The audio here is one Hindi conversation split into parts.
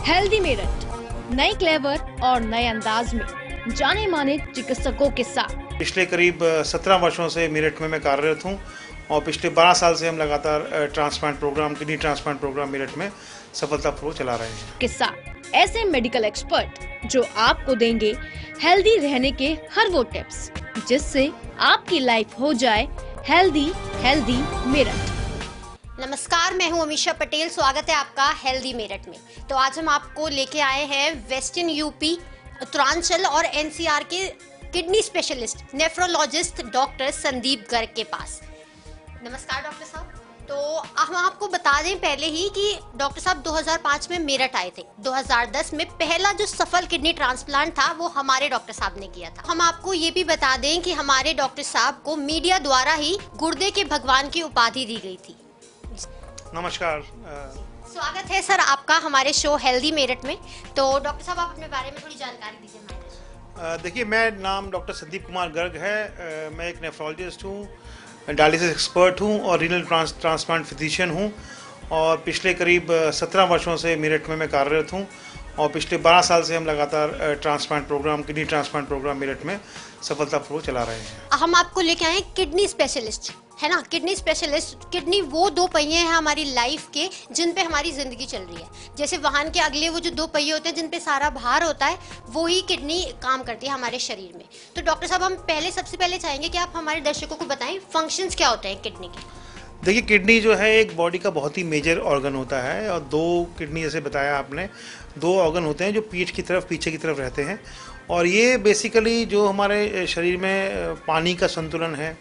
हेल्दी मेरठ, नए क्लेवर और नए अंदाज में जाने माने चिकित्सकों के साथ। पिछले करीब 17 वर्षों से मेरठ में मैं कार्यरत हूँ और पिछले 12 साल से हम लगातार transplant programme, kidney transplant programme Meerut में सफलतापूर्वक चला रहे हैं। के साथ ऐसे मेडिकल एक्सपर्ट जो आपको देंगे हेल्दी रहने के हर वो टिप्स जिससे आपकी लाइफ हो जाए हेल्दी। हेल्दी मेरठ। नमस्कार, मैं हूं अमीषा पटेल। स्वागत है आपका हेल्दी मेरठ में। तो आज हम आपको लेके आए हैं वेस्टर्न यूपी, उत्तरांचल और एनसीआर के kidney specialist nephrologist doctor Sandeep Garg के पास। नमस्कार डॉक्टर साहब। तो हम आपको बता दें पहले ही कि डॉक्टर साहब 2005 में मेरठ आए थे। 2010 में पहला जो सफल किडनी ट्रांसप्लांट था वो हमारे डॉक्टर साहब ने किया था। हम आपको ये भी बता दें कि हमारे डॉक्टर साहब को मीडिया द्वारा ही गुर्दे के भगवान की उपाधि दी गई थी। नमस्कार। स्वागत है सर आपका हमारे शो हेल्दी मेरठ में। तो डॉक्टर साहब आप अपने बारे में थोड़ी जानकारी दीजिए हमारे। देखिए, मैं नाम डॉक्टर संदीप कुमार गर्ग है। मैं एक नेफ्रोलॉजिस्ट हूँ, डायलिसिस एक्सपर्ट हूँ और रीनल ट्रांसप्लांट फिजिशियन हूँ और पिछले करीब 17 वर्षों से मेरठ में मैं कार्यरत हूँ और पिछले 12 साल से हम लगातार transplant programme, kidney transplant programme Meerut में सफलतापूर्वक चला रहे हैं। हम आपको लेके आए किडनी स्पेशलिस्ट, है ना। किडनी स्पेशलिस्ट, किडनी वो दो पहिए हैं हमारी लाइफ के जिन पे हमारी जिंदगी चल रही है। जैसे वाहन के अगले वो जो दो पहिए होते हैं जिन पे सारा भार होता है, वो ही किडनी काम करती है हमारे शरीर में। तो डॉक्टर साहब हम सबसे पहले चाहेंगे कि आप हमारे दर्शकों को बताएं फंक्शंस क्या होते हैं किडनी के। देखिए, किडनी जो है एक बॉडी का बहुत ही मेजर ऑर्गन होता है और दो किडनी, जैसे बताया आपने, दो ऑर्गन होते हैं जो पीठ की तरफ, पीछे की तरफ रहते हैं और ये बेसिकली जो हमारे शरीर में पानी का संतुलन है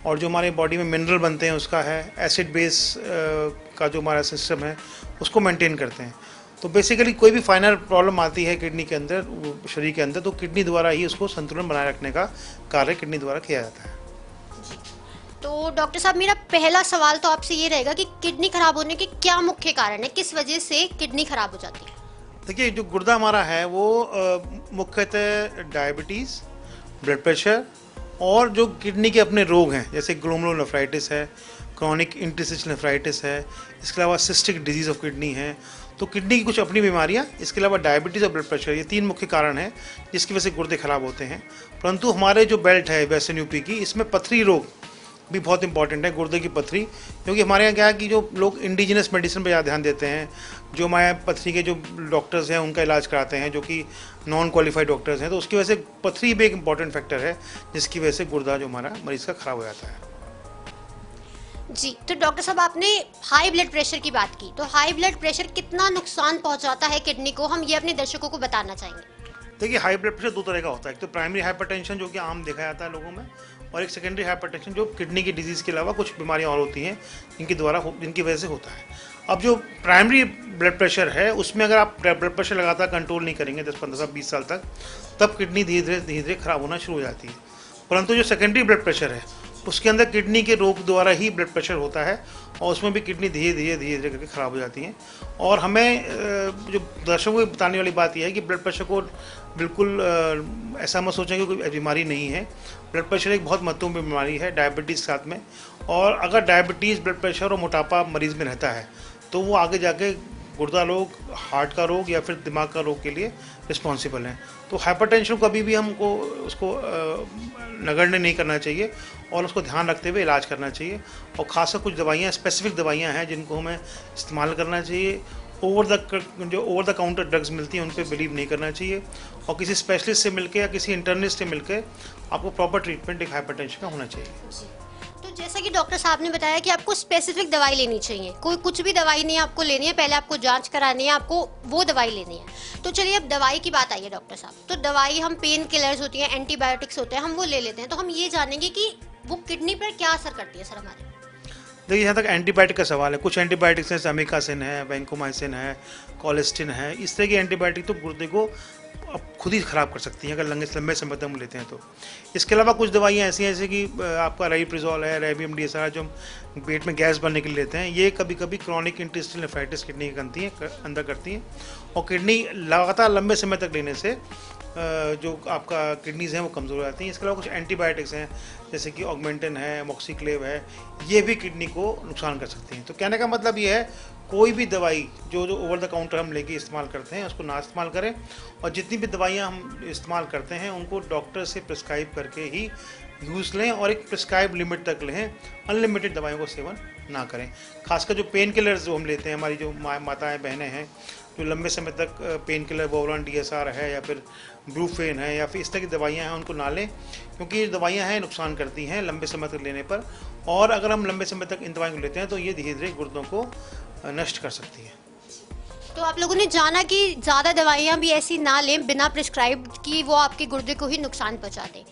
और जो हमारे बॉडी में मिनरल बनते हैं उसका है, एसिड बेस का जो हमारा सिस्टम है उसको मेंटेन करते हैं। तो बेसिकली कोई भी फाइनल प्रॉब्लम आती है किडनी के अंदर, शरीर के अंदर, तो किडनी द्वारा ही उसको संतुलन बनाए रखने का कार्य किडनी द्वारा किया जाता है। तो डॉक्टर साहब मेरा पहला सवाल तो आपसे ये रहेगा कि किडनी खराब होने के क्या मुख्य कारण है, किस वजह से किडनी खराब हो जाती है? देखिए, जो गुर्दा हमारा है वो मुख्यतः डायबिटीज़, ब्लड प्रेशर और जो किडनी के अपने रोग हैं जैसे ग्लोमेरुलोनेफ्राइटिस है, क्रॉनिक इंटरस्टिशियल नेफ्राइटिस है, इसके अलावा सिस्टिक डिजीज़ ऑफ किडनी है। तो किडनी की कुछ अपनी बीमारियां, इसके अलावा डायबिटीज़ और ब्लड प्रेशर, ये तीन मुख्य कारण हैं जिसकी वजह से गुर्दे खराब होते हैं। परंतु हमारे जो बेल्ट है वेस्टर्न यूपी की, इसमें पथरी रोग भी बहुत इंपॉर्टेंट है, गुर्दे की पथरी। क्योंकि हमारे यहाँ क्या है कि जो लोग इंडिजिनस मेडिसिन पर ज़्यादा ध्यान देते हैं, जो हमारे पथरी के जो डॉक्टर्स हैं उनका इलाज कराते हैं जो कि नॉन क्वालिफाइड डॉक्टर्स हैं, तो उसकी वजह से पथरी भी एक इंपॉर्टेंट फैक्टर है जिसकी वजह से गुर्दा जो हमारा मरीज़ का ख़राब हो जाता है। जी, तो डॉक्टर साहब आपने हाई ब्लड प्रेशर की बात की, तो हाई ब्लड प्रेशर कितना नुकसान पहुंचाता है किडनी को, हम ये अपने दर्शकों को बताना चाहेंगे। देखिए, हाई ब्लड प्रेशर दो तरह का होता है। एक तो प्राइमरी हाइपरटेंशन जो कि आम देखा जाता है लोगों में, और एक सेकेंडरी हाइपरटेंशन जो किडनी की डिजीज़ के अलावा कुछ बीमारियां और होती हैं जिनकी वजह से होता है। अब जो प्राइमरी ब्लड प्रेशर है उसमें अगर आप ब्लड प्रेशर लगातार कंट्रोल नहीं करेंगे 10-15-20 साल तक, तब किडनी धीरे धीरे खराब होना शुरू हो जाती है। परंतु जो सेकेंडरी ब्लड प्रेशर है उसके अंदर किडनी के रोग द्वारा ही ब्लड प्रेशर होता है और उसमें भी किडनी धीरे धीरे करके ख़राब हो जाती हैं। और हमें जो दर्शकों को बताने वाली बात यह है कि ब्लड प्रेशर को बिल्कुल ऐसा मत सोचें कि कोई बीमारी नहीं है। ब्लड प्रेशर एक बहुत महत्वपूर्ण बीमारी है डायबिटीज़ साथ में, और अगर डायबिटीज़, ब्लड प्रेशर और मोटापा मरीज़ में रहता है तो वो आगे जाके गुर्दा रोग, हार्ट का रोग या फिर दिमाग का रोग के लिए रिस्पॉन्सिबल हैं। तो हाइपरटेंशन कभी भी हमको उसको नगण्य नहीं करना चाहिए और उसको ध्यान रखते हुए इलाज करना चाहिए। और खासकर कुछ दवाइयाँ, स्पेसिफिक दवाइयाँ हैं जिनको हमें इस्तेमाल करना चाहिए। ओवर द काउंटर ड्रग्स मिलती हैं उन पर बिलीव नहीं करना चाहिए और किसी स्पेशलिस्ट से मिलकर या किसी इंटर्निस्ट से मिलकर आपको प्रॉपर ट्रीटमेंट एक हाइपरटेंशन का होना चाहिए। तो जैसा कि डॉक्टर साहब ने बताया कि आपको स्पेसिफिक दवाई लेनी चाहिए, कोई कुछ भी दवाई नहीं आपको लेनी है, पहले आपको जांच करानी है, आपको वो दवाई लेनी है। तो चलिए अब दवाई की बात आई है डॉक्टर साहब। तो दवाई, हम पेन किलर्स होती हैं, एंटीबायोटिक्स होते हैं, हम वो ले लेते हैं। तो हम ये जानेंगे कि वो किडनी पर क्या असर करती है सर हमारे। देखिए, यहाँ तक एंटीबायोटिक का सवाल है। कुछ एंटीबायोटिक्स हैं, अमीकासिन है, वैंकोमाइसिन है, कोलेस्टिन है। इस तरह की एंटीबायोटिक तो गुर्दे को अब खुद ही ख़राब कर सकती हैं अगर लंबे समय तक हम लेते हैं तो। इसके अलावा कुछ दवाइयाँ ऐसी हैं जैसे कि आपका रेबिप्रिजोल है, रेबियम DSR जो हम पेट में गैस बनने के लिए लेते हैं, ये कभी कभी क्रॉनिक इंटेस्टाइनल नेफ्राइटिस किडनी की अंदर करती हैं और किडनी लगातार लंबे समय तक लेने से जो आपका किडनीज़ हैं वो कमज़ोर हो जाती हैं। इसके अलावा कुछ एंटीबायोटिक्स हैं जैसे कि ऑगमेंटिन है, मोक्सीक्लेव है, ये भी किडनी को नुकसान कर सकती हैं। तो कहने का मतलब ये है, कोई भी दवाई जो ओवर द काउंटर हम लेके इस्तेमाल करते हैं उसको ना इस्तेमाल करें, और जितनी भी दवाइयाँ हम इस्तेमाल करते हैं उनको डॉक्टर से प्रिस्क्राइब करके ही यूज़ लें और एक प्रिस्क्राइब लिमिट तक लें। अनलिमिटेड दवाइयों का सेवन ना करें। खासकर जो पेन किलर्स जो हम लेते हैं, हमारी जो माताएं बहनें हैं जो लंबे समय तक पेन किलर वोवलान DSR है या फिर ब्रूफेन है या फिर इस तरह की दवाइयाँ हैं, उनको ना लें, क्योंकि ये दवाइयाँ हैं नुकसान करती हैं लंबे समय तक लेने पर। और अगर हम लंबे समय तक इन दवाइयों को लेते हैं तो ये धीरे धीरे गुर्दों को नष्ट कर सकती है। तो आप लोगों ने जाना कि ज़्यादा दवाइयाँ भी ऐसी ना लें बिना प्रिस्क्राइब कि वो आपके गुर्दे को ही नुकसान पहुंचा दें।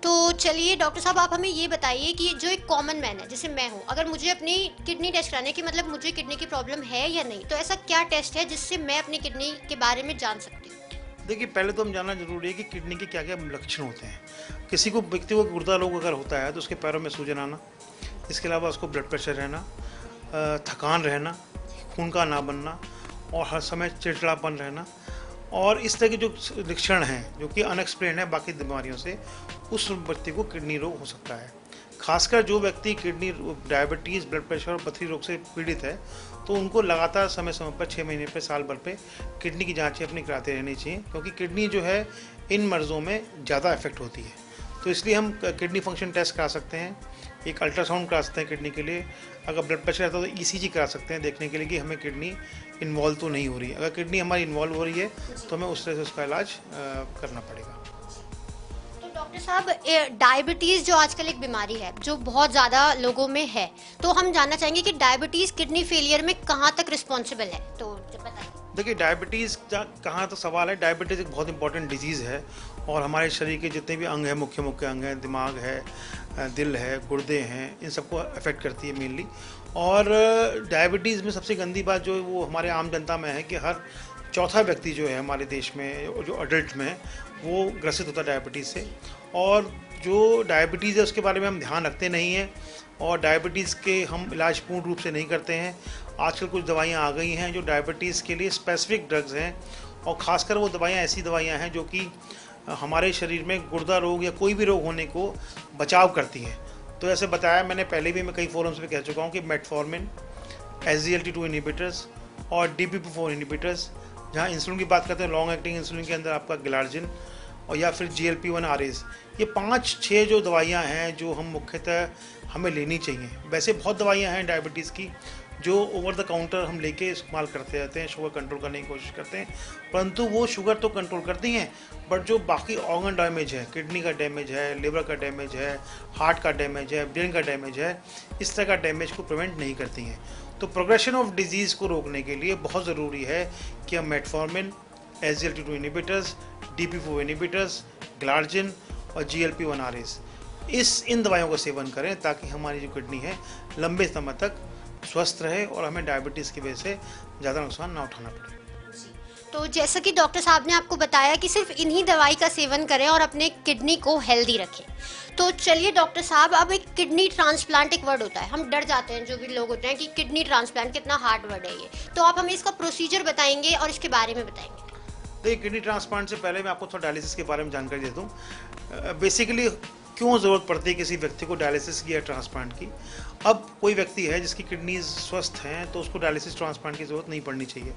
तो चलिए डॉक्टर साहब, आप हमें ये बताइए कि जो एक कॉमन मैन है जैसे मैं हूँ, अगर मुझे अपनी किडनी टेस्ट कराने की मतलब मुझे किडनी की प्रॉब्लम है या नहीं, तो ऐसा क्या टेस्ट है जिससे मैं अपनी किडनी के बारे में जान सकती हूँ? देखिए, पहले तो हम जानना जरूरी है कि किडनी के क्या क्या लक्षण होते हैं। किसी को व्यक्ति को गुर्दा रोग अगर होता है तो उसके पैरों में सूजन आना, इसके अलावा उसको ब्लड प्रेशर रहना, थकान रहना, खून का ना बनना और हर समय चिड़चिड़ापन रहना, और इस तरह के जो लक्षण हैं जो कि अनएक्सप्लेन है बाकी बीमारियों से, उस व्यक्ति को किडनी रोग हो सकता है। खासकर जो व्यक्ति किडनी डायबिटीज़, ब्लड प्रेशर और पथरी रोग से पीड़ित है तो उनको लगातार समय समय पर 6 महीने पे, साल भर पे किडनी की जांचें अपनी कराते रहनी चाहिए, क्योंकि किडनी जो है इन मर्ज़ों में ज़्यादा इफेक्ट होती है। तो इसलिए हम किडनी फंक्शन टेस्ट करा सकते हैं, एक अल्ट्रासाउंड करा सकते हैं किडनी के लिए। अगर ब्लड प्रेशर रहता है तो ECG करा सकते हैं देखने के लिए कि हमें किडनी इन्वॉल्व तो नहीं हो रही है। अगर किडनी हमारी इन्वॉल्व हो रही है तो हमें उस तरह से उसका इलाज करना पड़ेगा। तो डॉक्टर साहब, डायबिटीज़ जो आजकल एक बीमारी है जो बहुत ज़्यादा लोगों में है, तो हम जानना चाहेंगे कि डायबिटीज़ किडनी फेलियर में कहाँ तक रिस्पॉन्सिबल है, तो बताइए। देखिए, डायबिटीज़ कहाँ तो सवाल है। डायबिटीज़ एक बहुत इंपॉर्टेंट डिजीज़ है और हमारे शरीर के जितने भी अंग हैं, मुख्य मुख्य अंग हैं, दिमाग है, दिल है, गुर्दे हैं, इन सबको अफेक्ट करती है मेनली। और डायबिटीज़ में सबसे गंदी बात जो वो हमारे आम जनता में है कि हर चौथा व्यक्ति जो है हमारे देश में, जो अडल्ट में, वो ग्रसित होता है डायबिटीज़ से। और जो डायबिटीज़ है उसके बारे में हम ध्यान रखते नहीं हैं और डायबिटीज़ के हम इलाज पूर्ण रूप से नहीं करते हैं। आजकल कुछ दवाइयाँ आ गई हैं जो डायबिटीज़ के लिए स्पेसिफिक ड्रग्स हैं, और ख़ासकर वो दवाइयाँ ऐसी दवाइयाँ हैं जो कि हमारे शरीर में गुर्दा रोग या कोई भी रोग होने को बचाव करती हैं। तो ऐसे बताया मैंने पहले भी, मैं कई फोरम्स पे कह चुका हूँ कि मेटफॉर्मिन, SGLT2 इनहिबिटर्स और DPP4 इनहिबिटर्स, जहाँ इंसुलिन की बात करते हैं लॉन्ग एक्टिंग इंसुलिन के अंदर आपका ग्लार्जिन और या फिर GLP-1 RAs, ये 5-6 जो दवाइयाँ हैं जो हम मुख्यतः हमें लेनी चाहिए। वैसे बहुत दवाइयाँ हैं डायबिटीज़ की जो ओवर द काउंटर हम लेके इस्तेमाल करते रहते हैं, शुगर कंट्रोल करने की कोशिश करते हैं, परंतु वो शुगर तो कंट्रोल करती हैं, बट जो बाकी ऑर्गन डैमेज है, किडनी का डैमेज है, लिवर का डैमेज है, हार्ट का डैमेज है, ब्रेन का डैमेज है, इस तरह का डैमेज को प्रिवेंट नहीं करती हैं। तो प्रोग्रेशन ऑफ डिजीज़ को रोकने के लिए बहुत ज़रूरी है कि हम metformin, SGLT2 inhibitors, DPP4 inhibitors, glargine और GLP-1 RAs, इन दवाइयों का सेवन करें ताकि हमारी जो किडनी है लंबे समय तक स्वस्थ रहे और हमें डायबिटीज़ की वजह से ज़्यादा नुकसान ना उठाना पड़े। तो जैसा कि डॉक्टर साहब ने आपको बताया कि सिर्फ इन्हीं दवाई का सेवन करें और अपने किडनी को हेल्दी रखें। तो चलिए डॉक्टर साहब, अब एक किडनी ट्रांसप्लांट एक वर्ड होता है, हम डर जाते हैं जो भी लोग होते हैं कि किडनी ट्रांसप्लांट कितना हार्ड वर्ड है ये, तो आप हमें इसका प्रोसीजर बताएंगे और इसके बारे में बताएंगे। देखिए, किडनी ट्रांसप्लांट से पहले मैं आपको थोड़ा डायलिसिस के बारे में जानकारी दे दूँ। बेसिकली क्यों ज़रूरत पड़ती है किसी व्यक्ति को डायलिसिस की या ट्रांसप्लांट की। अब कोई व्यक्ति है जिसकी किडनीज स्वस्थ हैं तो उसको डायलिसिस ट्रांसप्लांट की ज़रूरत नहीं पड़नी चाहिए,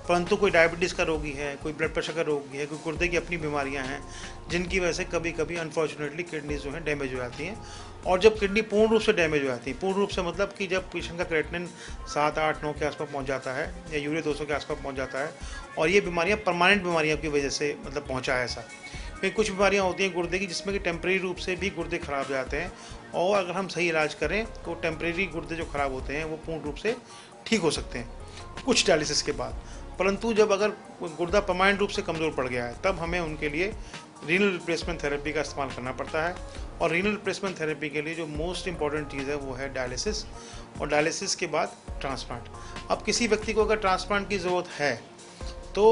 परंतु कोई डायबिटीज़ का रोगी है, कोई ब्लड प्रेशर का रोगी है, कोई गुर्दे की अपनी बीमारियां हैं जिनकी वजह से कभी कभी अनफॉर्चुनेटली किडनीज जो हैं डैमेज हो जाती हैं। और जब किडनी पूर्ण रूप से डैमेज हो जाती है, पूर्ण रूप से मतलब कि जब पेशेंट का क्रेटिनिन 7, 8, 9 के आसपास पहुँच जाता है या यूरिया 200 के आसपास पहुँच जाता है, और ये बीमारियाँ परमानेंट बीमारियों की वजह से मतलब पहुँचा है ऐसा। कुछ बीमारियां होती हैं गुर्दे की जिसमें कि टेम्परेरी रूप से भी गुर्दे खराब जाते हैं, और अगर हम सही इलाज करें तो टेम्परेरी गुर्दे जो खराब होते हैं वो पूर्ण रूप से ठीक हो सकते हैं कुछ डायलिसिस के बाद। परंतु जब अगर गुर्दा परमानेंट रूप से कमज़ोर पड़ गया है तब हमें उनके लिए रीनल रिप्लेसमेंट थेरेपी का इस्तेमाल करना पड़ता है। और रीनल रिप्लेसमेंट थेरेपी के लिए जो मोस्ट इंपॉर्टेंट चीज़ है वो है डायलिसिस, और डायलिसिस के बाद ट्रांसप्लांट। अब किसी व्यक्ति को अगर ट्रांसप्लांट की ज़रूरत है तो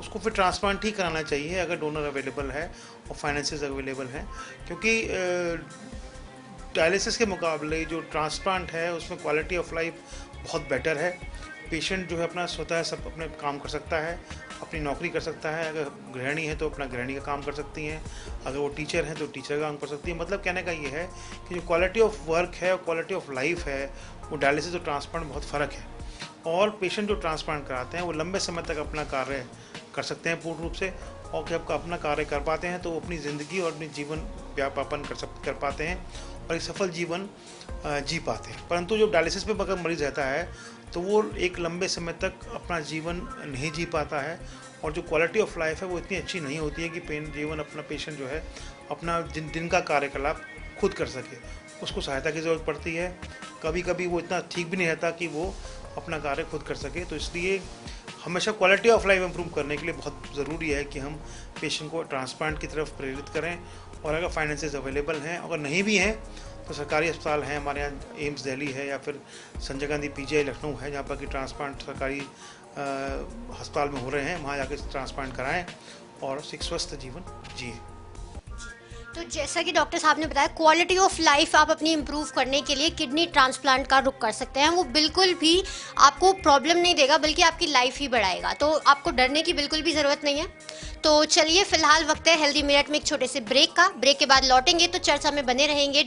उसको फिर ट्रांसप्लांट ही कराना चाहिए अगर डोनर अवेलेबल है और फाइनेंसेस अवेलेबल हैं, क्योंकि डायलिसिस के मुकाबले जो ट्रांसप्लांट है उसमें क्वालिटी ऑफ लाइफ बहुत बेटर है। पेशेंट जो है अपना स्वतः सब अपने काम कर सकता है, अपनी नौकरी कर सकता है। अगर गृहिणी है तो अपना गृहिणी का काम कर सकती हैं, अगर वो टीचर है तो टीचर का काम कर सकती है। मतलब कहने का ये है कि जो क्वालिटी ऑफ वर्क है और क्वालिटी ऑफ लाइफ है वो डायलिसिस और ट्रांसप्लांट में बहुत फ़र्क है। और पेशेंट जो ट्रांसप्लांट कराते हैं वो लंबे समय तक अपना कार्य कर सकते हैं पूर्ण रूप से, और जब अपना कार्य कर पाते हैं तो वो अपनी ज़िंदगी और अपनी जीवन व्यापन कर पाते हैं और एक सफल जीवन जी पाते हैं। परंतु जो डायलिसिस पे अगर मरीज़ रहता है तो वो एक लंबे समय तक अपना जीवन नहीं जी पाता है, और जो क्वालिटी ऑफ लाइफ है वो इतनी अच्छी नहीं होती है कि अपना पेशेंट जो है अपना दिन का कार्यकलाप खुद कर सके। उसको सहायता की ज़रूरत पड़ती है, कभी कभी वो इतना ठीक भी नहीं रहता कि वो अपना कार्य खुद कर सके। तो इसलिए हमेशा क्वालिटी ऑफ लाइफ इम्प्रूव करने के लिए बहुत ज़रूरी है कि हम पेशेंट को ट्रांसप्लांट की तरफ प्रेरित करें। और अगर फाइनेंसेस अवेलेबल हैं, अगर नहीं भी हैं तो सरकारी अस्पताल हैं, हमारे यहाँ एम्स दिल्ली है या फिर संजय गांधी पीजीआई लखनऊ है जहाँ पर कि ट्रांसप्लांट सरकारी अस्पताल में हो रहे हैं, वहाँ जाकर ट्रांसप्लांट कराएं और एक स्वस्थ जीवन जिए। तो जैसा कि डॉक्टर साहब ने बताया, क्वालिटी ऑफ लाइफ आप अपनी इम्प्रूव करने के लिए किडनी ट्रांसप्लांट का रुख कर सकते हैं। वो बिल्कुल भी आपको प्रॉब्लम नहीं देगा, बल्कि आपकी लाइफ ही बढ़ाएगा। तो आपको डरने की बिल्कुल भी ज़रूरत नहीं है। तो चलिए फिलहाल वक्त है हेल्दी मिनट में एक छोटे से ब्रेक का। ब्रेक के बाद लौटेंगे तो चर्चा में बने रहेंगे।